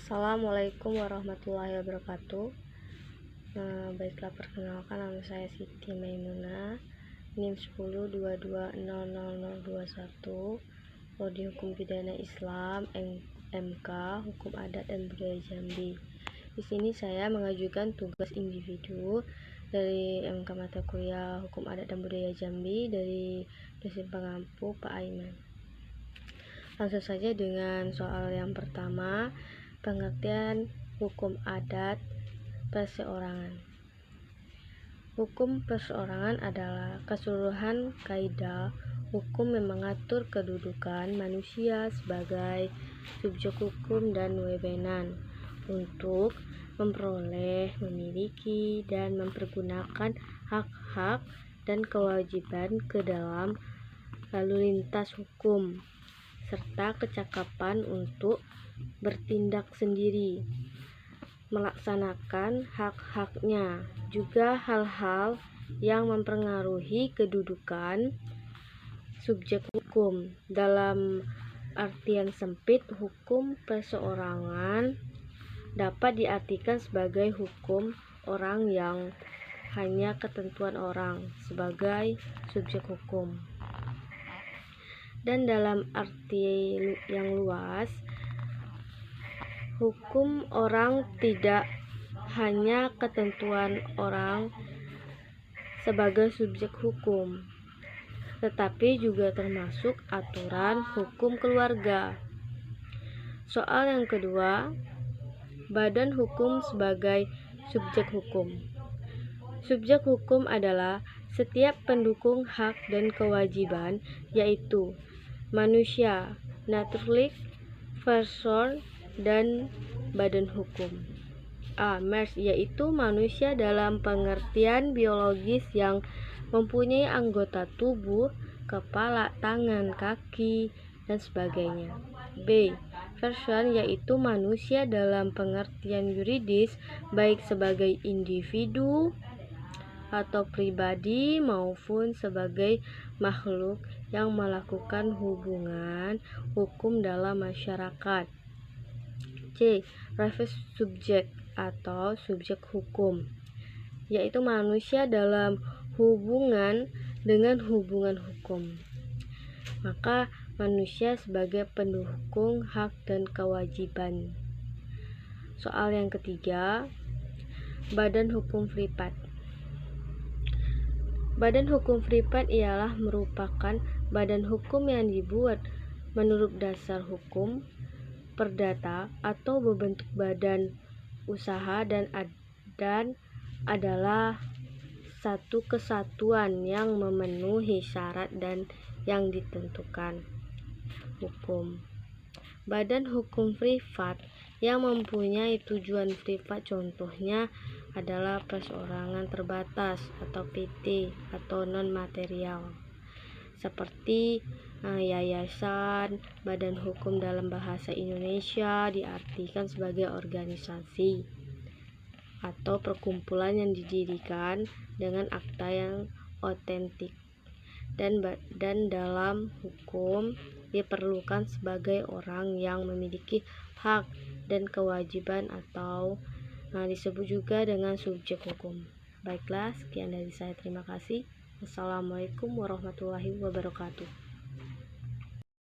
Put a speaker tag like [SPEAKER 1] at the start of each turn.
[SPEAKER 1] Assalamualaikum warahmatullahi wabarakatuh. Baiklah, perkenalkan, nama saya Siti Maimunah, NIM 1022000021, Prodi Hukum Pidana Islam, MK Hukum Adat dan Budaya Jambi. Di sini saya mengajukan tugas individu dari MK mata kuliah Hukum Adat dan Budaya Jambi dari dosen pengampu Pak Aiman. Langsung saja dengan soal yang pertama, pengertian hukum adat perseorangan. Hukum perseorangan adalah keseluruhan kaidah hukum yang mengatur kedudukan manusia sebagai subjek hukum dan wewenang untuk memperoleh, memiliki, dan mempergunakan hak-hak dan kewajiban ke dalam lalu lintas hukum, serta kecakapan untuk bertindak sendiri, melaksanakan hak-haknya, juga hal-hal yang mempengaruhi kedudukan subjek hukum. Dalam artian sempit, hukum perseorangan dapat diartikan sebagai hukum orang yang hanya ketentuan orang sebagai subjek hukum. Dan dalam arti yang luas, hukum orang tidak hanya ketentuan orang sebagai subjek hukum, tetapi juga termasuk aturan hukum keluarga. Soal yang kedua, badan hukum sebagai subjek hukum. Subjek hukum adalah setiap pendukung hak dan kewajiban, yaitu manusia, naturalik, person, dan badan hukum. Mers, yaitu manusia dalam pengertian biologis yang mempunyai anggota tubuh, kepala, tangan, kaki, dan sebagainya. B. Person, yaitu manusia dalam pengertian yuridis, baik sebagai individu atau pribadi maupun sebagai makhluk yang melakukan hubungan hukum dalam masyarakat. C. Private subject atau subjek hukum, yaitu manusia dalam hubungan dengan hubungan hukum. Maka manusia sebagai pendukung hak dan kewajiban. Soal yang ketiga, badan hukum privat. Badan hukum privat ialah merupakan badan hukum yang dibuat menurut dasar hukum perdata atau berbentuk badan usaha dan adalah satu kesatuan yang memenuhi syarat dan yang ditentukan hukum. Badan hukum privat yang mempunyai tujuan privat contohnya adalah perseorangan terbatas atau PT atau non material, seperti yayasan. Badan hukum dalam bahasa Indonesia diartikan sebagai organisasi atau perkumpulan yang didirikan dengan akta yang otentik dan dalam hukum diperlukan sebagai orang yang memiliki hak dan kewajiban atau disebut juga dengan subjek hukum. Baiklah, sekian dari saya. Terima kasih. Wassalamualaikum warahmatullahi wabarakatuh.